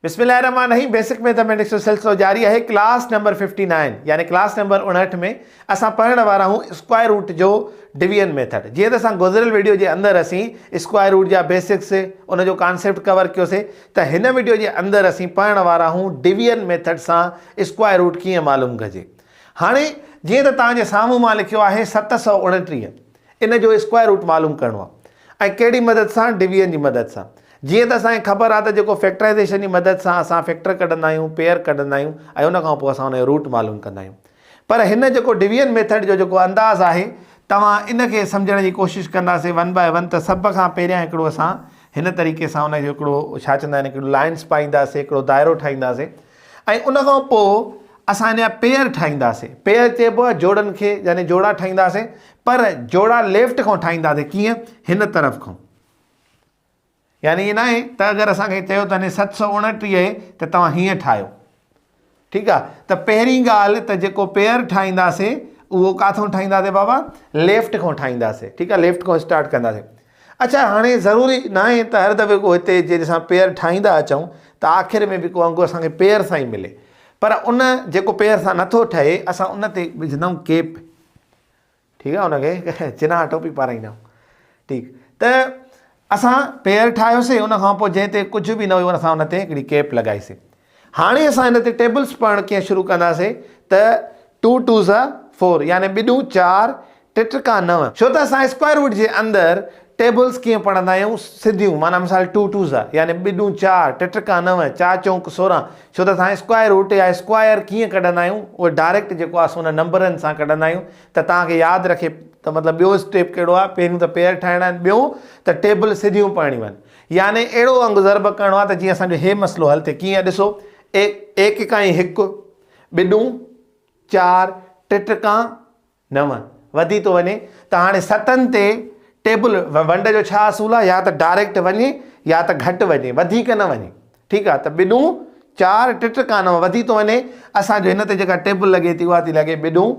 बिस्मिल्लाहिर्रहमानिर्रहीम। Basic mathematics जो सिलसिलो जारी है। क्लास नंबर 59 यानी क्लास नंबर 59 में असां पढ़ण वारा हूँ स्क्वायर रूट जो डिवीजन मेथड। जीअं त असां गुज़िरियल वीडियो जे अंदरि असीं स्क्वायर रूट जा बेसिक्स उन जो कॉन्सेप्ट कवर कयोसीं, त हिन वीडियो जे अंदरि असीं पढ़ण वारा हूँ डिवीजन मेथड सां स्क्वायर रूट कीअं मालूम कजे। हाणे जीअं त तव्हांजे साम्हूं मां लिखियो आहे 729, इन जो स्क्वायर रूट मालूम करिणो आहे ऐं कहिड़ी मदद सां? डिवीजन जी मदद सां। जीअं त असांखे ख़बर आहे त जेको फैक्टराइज़ेशन जी मदद सां असां फैक्टर कढंदा आहियूं, पेयर कढंदा आहियूं ऐं उन खां पोइ असां उन जो रूट मालूम कंदा आहियूं। पर हिन जेको डिवीजन मेथड जो जेको अंदाज़ आहे, तव्हां इनखे सम्झण जी कोशिशि कंदासीं 1 बाय 1 त सभ खां पहिरियां हिकिड़ो असां हिन तरीक़े सां उनजो हिकिड़ो छा चवंदा आहिनि, हिकिड़ो लाइन्स पाईंदासीं, हिकिड़ो दाइरो ठाहींदासीं ऐं उन खां पोइ असां हिन जा पेयर ठाहींदासीं। पेयर चइबो आहे जोड़नि खे, यानी जोड़ा ठाहींदासीं, पर जोड़ा लेफ्ट खां ठाहींदासीं। कीअं? हिन तरफ़ खां। यानी ईअं न आहे त अगरि असांखे चयो त 729 त तव्हां हीअं ठाहियो, ठीकु आहे। त पहिरीं ॻाल्हि त जेको पेयर ठाहींदासीं उहो किथां ठाहींदासीं बाबा? लेफ्ट खां ठाहींदासीं, ठीकु आहे। लेफ्ट खां स्टार्ट कंदासीं। अच्छा, हाणे ज़रूरी न आहे त हर दफ़े को हिते जॾहिं असां पेयर ठाहींदा अचूं त आख़िर में बि को अंगु असांखे पेयर सां ई मिले, पर उन जेको पेयर सां नथो ठहे असां उन ते विझंदा आहियूं केप, ठीकु आहे। उनखे चिन्हा टोपी पाराईंदा आहियूं, ठीकु। त असां पेयर ठाहियोसीं, उन खां पोइ जंहिं ते कुझु बि न हुयो असां उन ते हिकिड़ी केप लॻाईसीं। हाणे असां हिन ते टेबल्स पढ़णु कीअं शुरू कंदासीं त 2 2 4 यानी 2 4 3 × 9। छो त असां स्क्वायर रूट जे अंदरि टेबल्स कीअं पढ़ंदा आहियूं? सिधियूं, माना मिसाल 2 2 यानी 2 4 3 × 9 4 4 16। छो त असां स्क्वायर रूट या स्क्वायर कीअं कढंदा आहियूं? उहो डायरेक्ट जेको आहे असां उन नंबरनि सां कढंदा आहियूं। त तव्हांखे यादि रखे त मतिलबु ॿियो स्टेप कहिड़ो आहे? पहिरियों त पेयर ठाहिणा आहिनि, ॿियो त टेबल सिधियूं पढ़णियूं आहिनि। यानी अहिड़ो अंगु ज़र्ब करिणो आहे त जीअं असांजो हे मसइलो हल थिए। कीअं? ॾिसो, 1 × 1 2 4 3 × 9 वधी थो वञे। त हाणे 7 ते टेबल वंड जो छा असूल आहे? या त डायरेक्ट वञे या त घटि वञे, वधीक न वञे, ठीकु आहे। त 2 4 3 × 9 वधी थो वञे। असांजो हिन ते जेका टेबल लॻे थी उहा थी लॻे 2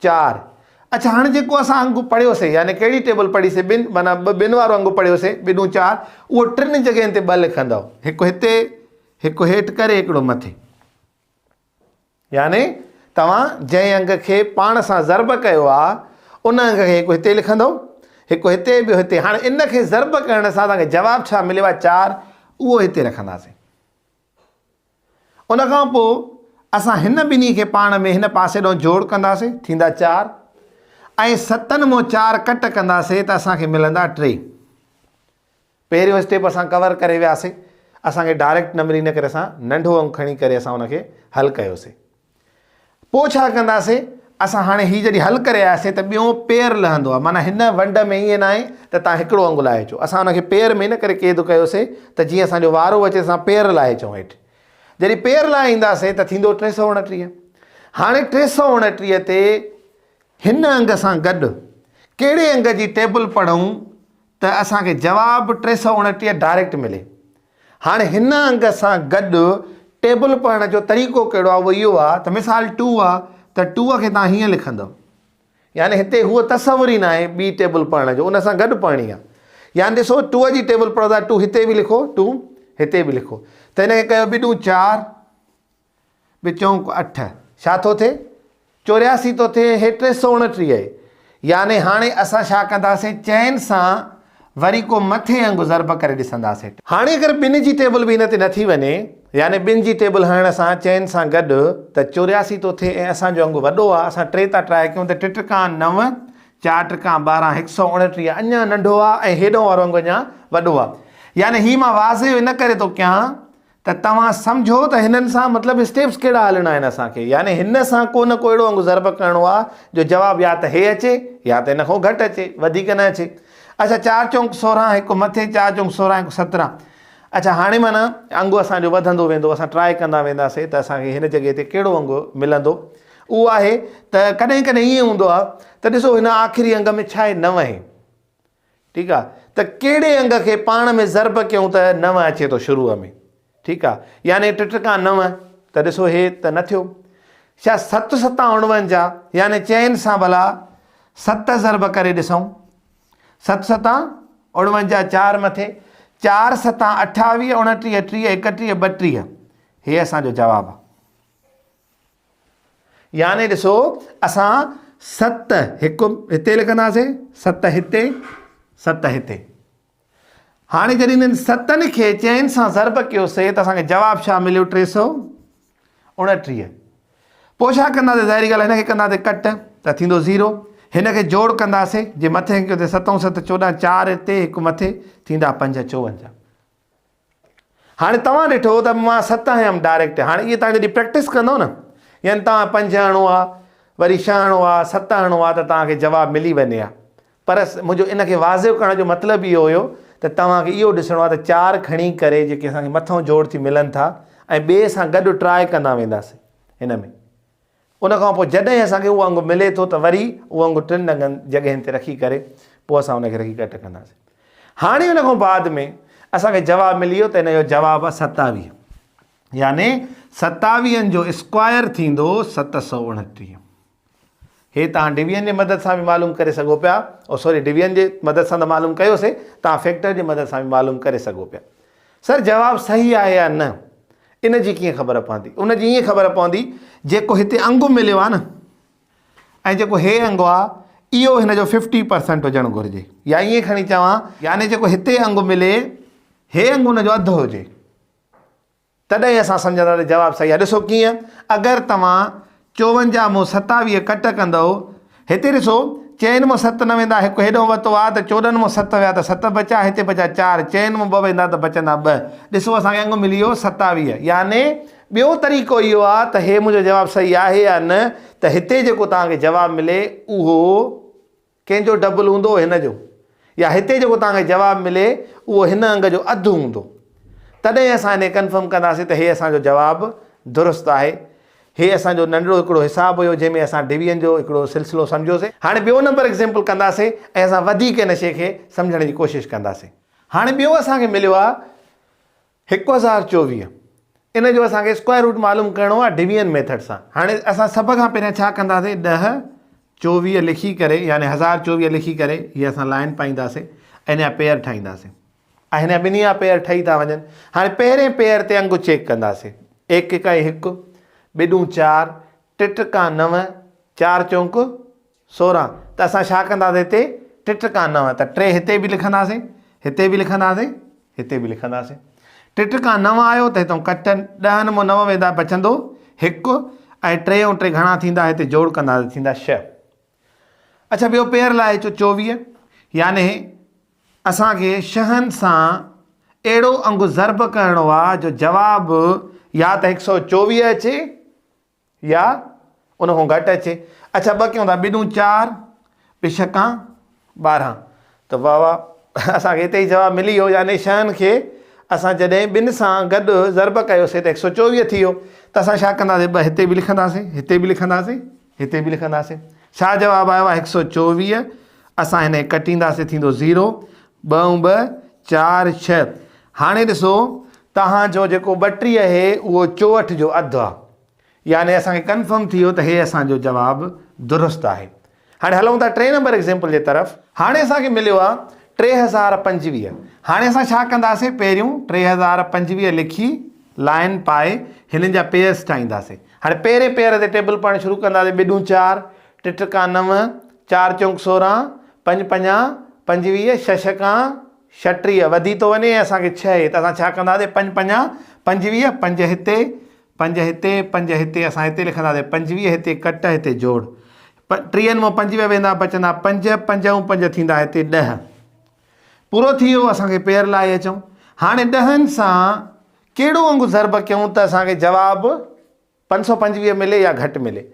4। अच्छा, हाणे जेको असां अंगु पढ़ियोसीं, यानी कहिड़ी टेबल पढ़ीसीं? माना ॿिनि वारो अंगु पढ़ियोसीं 2 4, उहो 3 जॻहियुनि ते 2 लिखंदव। हिकु हिते, हिकु हेठि करे, हिकिड़ो मथे। यानी तव्हां जंहिं अंग खे पाण सां ज़र्ब कयो आहे उन अंग खे हिकु हिते लिखंदव, हिकु हिते, ॿियो हिते। हाणे इन खे ज़र्ब करण सां तव्हांखे जवाबु छा मिलियो आहे? 4, उहो हिते रखंदासीं। उन खां पोइ असां हिन ॿिन्ही खे पाण में हिन पासे ॾांहुं जोड़ कंदासीं, थींदा 4 ऐं 7 मां 4 कट कंदासीं त असांखे मिलंदा 3। पहिरियों स्टेप असां कवर करे वियासीं। असांखे डायरेक्ट नंबर इन करे असां नंढो अंगु खणी करे असां उनखे हल कयोसीं। पोइ छा कंदासीं? असां हाणे हीअ जॾहिं हल करे आयासीं त ॿियो पेयर लहंदो आहे। माना हिन वंड में ईअं न आहे त तव्हां हिकिड़ो अंगु लाहे अचो। असां हुनखे पेयर में इन करे क़ैद कयोसीं त जीअं असांजो वारो अचे असां पेयर लाहे अचूं हेठि। जॾहिं पेयर लाहे ईंदासीं त थींदो 329। हाणे 329 ते हिन अंग सां गॾु कहिड़े अंग जी टेबल पढ़ूं त असांखे जवाबु 329 डायरेक्ट मिले? हाणे हिन अंग सां गॾु टेबल पढ़ण जो तरीक़ो कहिड़ो आहे? उहो इहो आहे त मिसाल 2 आहे त 2 खे तव्हां हीअं लिखंदव। यानी हिते हूअ तसवुर ई न आहे ॿी टेबल पढ़ण जो, उन सां गॾु पढ़णी आहे। यानी ॾिसो, 2 जी टेबल पढ़ो था, 2 हिते बि लिखो, 2 हिते बि लिखो। त हिनखे कयो 2 4 विचों 8, छा थो थिए? 84 थो थिए, हे 329। यानी हाणे असां छा कंदासीं? चैन सां वरी को मथे अंगु ज़र्ब करे ॾिसंदासीं। हाणे अगरि ॿिनि जी टेबल बि हिन ते नथी वञे, यानी ॿिनि जी टेबल हणण सां चैन सां गॾु त 84 थो थिए ऐं असांजो अंगु वॾो आहे। असां 3 था ट्राए कयूं त 3 × 9 4 3 × 12 129 अञा नंढो आहे ऐं हेॾो वारो अंगु अञा वॾो आहे। यानी हीअ मां वाज़े इन करे थो कयां त तव्हां सम्झो त हिननि सां मतिलबु स्टेप्स कहिड़ा हलणा आहिनि असांखे। यानी हिन सां को न को अहिड़ो अंगु ज़र्ब करिणो आहे जो जवाबु या त हे अचे या त हिन खां घटि अचे, वधीक न अचे। अच्छा, 4 4 16, हिकु मथे, 4 4 16 हिकु 17। अच्छा, हाणे माना अंगु असांजो वधंदो वेंदो, असां ट्राए कंदा वेंदासीं त असांखे हिन जॻह ते कहिड़ो अंगु मिलंदो। उहो आहे त कॾहिं कॾहिं ईअं हूंदो आहे त ॾिसो, हिन आख़िरी अंग में छा आहे? 9 आहे, ठीकु आहे। त कहिड़े अंग खे पाण में ज़र्ब कयूं त 9 अचे थो शुरूअ में, ठीकु आहे। यानी 3 × 9 त ॾिसो हे त न थियो। छा 7 7 49, यानी चैन सां भला 7 ज़र्ब करे ॾिसूं। 7 7 49, 4 मथे, 4 7 28 29 30 31 32। हे असांजो जवाब आहे। यानी ॾिसो असां 7 हिकु हिते लिखंदासीं, 7 हिते, 7 हिते। हाणे जॾहिं इन्हनि 7 खे चइनि सां ज़र्ब कयोसीं त असांखे जवाबु छा मिलियो? 329। पोइ छा कंदासीं? ज़ाहिरी ॻाल्हि हिनखे कंदासीं कट त थींदो 0। हिनखे जोड़ कंदासीं, जे मथे कयो त 7 7 14, 4 हिते हिकु मथे थींदा 5 54। हाणे तव्हां ॾिठो त मां 7 हयमि डायरेक्ट। हाणे इहे तव्हां जॾहिं प्रैक्टिस कंदो न, यानी तव्हां 5 हणो आहे, वरी 6 हणो आहे, 7 हणो आहे, त तव्हांखे जवाबु मिली वञे हा। पर मुंहिंजो इनखे वाज़िब करण जो मतिलबु इहो हुयो त तव्हांखे इहो ॾिसणो आहे त 4 खणी करे जेके असांखे मथां जोड़ थी मिलनि था ऐं ॿिए सां गॾु ट्राए कंदा वेंदासीं हिन में। उनखां पोइ जॾहिं असांखे उहो अंगु मिले थो त वरी उहो अंगु 3 जॻहियुनि ते रखी करे पोइ असां उनखे रखी कट कंदासीं। हाणे उनखां बाद में असांखे जवाबु मिली वियो त हिन जो जवाबु आहे 27। यानी 27 जो स्क्वायर थींदो 729। हे तव्हां डिवीजन जे मदद सां बि मालूम करे सघो पिया, सॉरी डिवीजन जे मदद सां त मालूम कयोसीं, तव्हां फैक्टर जे मदद सां बि मालूम करे सघो पिया। सर जवाबु सही आहे या न, इन जी कीअं ख़बर पवंदी? उन जी ईअं ख़बर पवंदी, जेको हिते अंगु मिलियो आहे न ऐं जेको हे अंगु आहे इहो हिन जो 50% हुजणु घुरिजे। या ईअं खणी चवां, यानी जेको हिते अंगु मिले हे अंगु हुनजो अधु हुजे, तॾहिं असां सम्झंदासीं जवाबु सही आहे। ॾिसो कीअं, अगरि तव्हां 54 मां 27 कट कंदव, हिते ॾिसो चइनि मां 7 न वेंदा, हिकु हेॾो वरितो आहे त 14 मां 7 विया त 7 बचा, हिते बचा 4, चइनि मां 2 वेंदा त बचंदा 2। ॾिसो असांखे अंगु मिली वियो 27। यानी ॿियो तरीक़ो इहो आहे त हे मुंहिंजो जवाबु सही आहे या न, त हिते जेको तव्हांखे जवाबु मिले उहो कंहिंजो डबल हूंदो, हिन जो, या हिते जेको तव्हांखे जवाबु मिले उहो हिन अंग जो अधु हूंदो, तॾहिं असां हिन कंफर्म कंदासीं त हे असांजो जवाबु दुरुस्त आहे। हे असांजो नंढड़ो हिकिड़ो हिसाबु हुयो जंहिंमें असां डिवीजन जो हिकिड़ो सिलसिलो सम्झोसीं। हाणे ॿियो नंबर एग्ज़ाम्पल कंदासीं ऐं असां वधीक हिन शइ खे सम्झण जी कोशिशि कंदासीं। हाणे ॿियो असांखे मिलियो आहे 1024। इन जो असांखे स्क्वायर रूट मालूम करिणो आहे डिवीजन मेथड सां। हाणे असां सभ खां पहिरियां छा कंदासीं, 10 24 लिखी करे, यानी 1024 लिखी करे हीअ असां लाइन पाईंदासीं ऐं हिन जा पेयर ठाहींदासीं ऐं हिन ॿिन्ही जा पेयर ठही था वञनि। हाणे पहिरें पेयर ते अंगु चेक कंदासीं, 1 1 1, 2 4, 3 9, 4 चौंक 16। त असां छा कंदासीं हिते 3 9, त 3 हिते बि लिखंदासीं, हिते बि लिखंदासीं, हिते बि लिखंदासीं। 3 9 आयो त हितां कट, 10 मां 9 वेंदा बचंदो 1 ऐं 3 ऐं 3 घणा थींदा, हिते जोड़ कंदासीं थींदा 6। अच्छा ॿियो पेयर लाइ अचो 24। यानी असांखे 6 सां अहिड़ो अंगु ज़र्ब करिणो आहे जो जवाबु या त 124 अचे या उनखां घटि अचे। अच्छा 2 कयूं था, 2 4, 6 12, त वाह वाह असांखे हिते ई जवाबु मिली वियो। यानी 6 खे असां जॾहिं 2 सां गॾु ज़र्ब कयोसीं त 124 थी वियो। त असां छा कंदासीं, 2 हिते बि लिखंदासीं, हिते बि लिखंदासीं, हिते बि लिखंदासीं। छा जवाबु आयो आहे 124। असां हिन कटींदासीं, थींदो 0 2 2 4 6। हाणे ॾिसो तव्हांजो जेको 32 आहे उहो 64 जो अधु आहे। यानी असांखे कंफर्म थी वियो त हे असांजो जवाबु दुरुस्त आहे। हाणे हलूं था 3 नंबर एग्ज़ाम्पल जे तरफ़। हाणे असांखे मिलियो आहे 3025। हाणे असां छा कंदासीं, पहिरियों 3025 लिखी लाइन पाए हिननि जा पेयर्स ठाहींदासीं। हाणे पहिरें पेयर ते टेबल पढ़णु शुरू कंदासीं, 2 4, 3 9, 4 चौंक 16, 5 50, 25, 6 36 वधी थो वञे ऐं असांखे 6, त असां छा कंदासीं 5 50 25, 5 हिते 5 हिते 5 हिते, असां हिते लिखंदासीं 25, हिते कट, हिते जोड़। 3 मां 25 वेंदा बचंदा 5, 5 ऐं 5 थींदा हिते 10। पूरो थी वियो। असांखे पेयर लाइ अचूं। हाणे 10 सां कहिड़ो अंगु ज़र्ब कयूं त असांखे जवाबु 525 मिले या घटि मिले।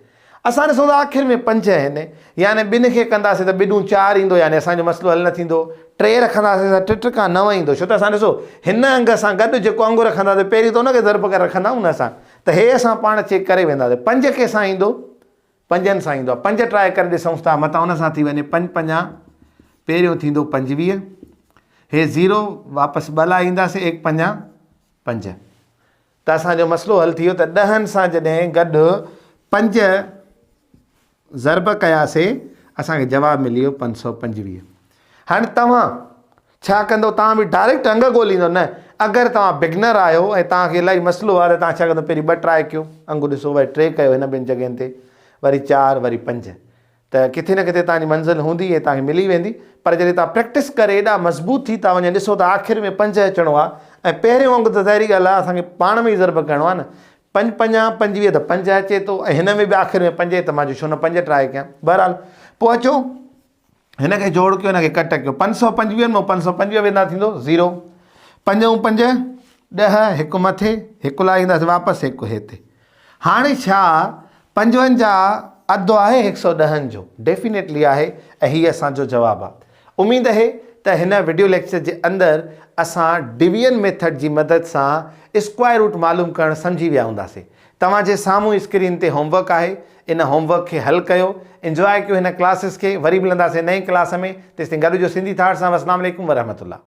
असां ॾिसूं था आख़िर में 5 आहिनि, यानी 2 खे कंदासीं त 2 4 ईंदो, यानी असांजो मसइलो हल न थींदो। 3 रखंदासीं त 3 9 ईंदो, छो त असां ॾिसो हिन अंग सां गॾु जेको अंगु रखंदासीं पहिरीं त हुनखे ज़र्ब करे रखंदा आहियूं न असां, त हे असां पाण चेक करे वेंदासीं। 5 कंहिंसां ईंदो, 5 सां ईंदो आहे। 5 ट्राए करे ॾिसूं था, मथां हुन सां थी वञे 5 50, पहिरियों थींदो 25, हे 0 वापसि 2 लाइ ईंदासीं, 1 50 5, त असांजो मसइलो हल थी वियो। त 10 सां जॾहिं गॾु 5 ज़र्ब कयासीं असांखे जवाबु मिली वियो 525। हाणे तव्हां छा कंदो, तव्हां बि डायरेक्ट अंग ॻोल्हींदो न, अगरि तव्हां बिगनर आहियो ऐं तव्हांखे इलाही मसइलो आहे त तव्हां छा कंदो, पहिरीं 2 ट्राए कयो, अंगु ॾिसो, वरी 3 कयो हिन 2 जॻहियुनि ते, वरी 4, वरी 5, त किथे न किथे तव्हांजी मंज़िल हूंदी ऐं तव्हांखे मिली वेंदी। पर जॾहिं तव्हां प्रैक्टिस करे एॾा मज़बूत थी था वञो, ॾिसो त आख़िर में 5 अचिणो आहे, ऐं पहिरियों वांगुरु त ज़ाहिरी ॻाल्हि आहे असांखे पाण में ई ज़रब करिणो आहे न, 5 5 25 त 5 अचे थो, ऐं हिन में बि आख़िर में 5, त मां छो न 5 ट्राए कयां। बहरहाल पोइ अचो हिन खे जोड़ कयो, हिन खे कट कयो, 525 में 525 वेंदा थींदो 0, 5 ऐं 5 10, हिकु मथे, हिकु लाइ ईंदासीं वापसि, हिकु हिते। हाणे छा 55 अधु आहे 110 जो, डेफिनेटली आहे, ऐं हीअ असांजो जवाबु आहे। उमेदु आहे त हिन वीडियो लेक्चर जे अंदरि असां डिवीजन मेथड जी मदद सां स्क्वायर रूट मालूम करणु सम्झी विया हूंदासीं। तव्हांजे साम्हूं स्क्रीन ते होमवर्क आहे, इन होमवर्क खे हल कयो, इंजॉय कयो हिन क्लासिस खे। वरी मिलंदासीं नई क्लास में, तेसिताईं गॾिजो सिंधी थाट सां। अस्सलाम वालेकुम वरहमतुल्लाह।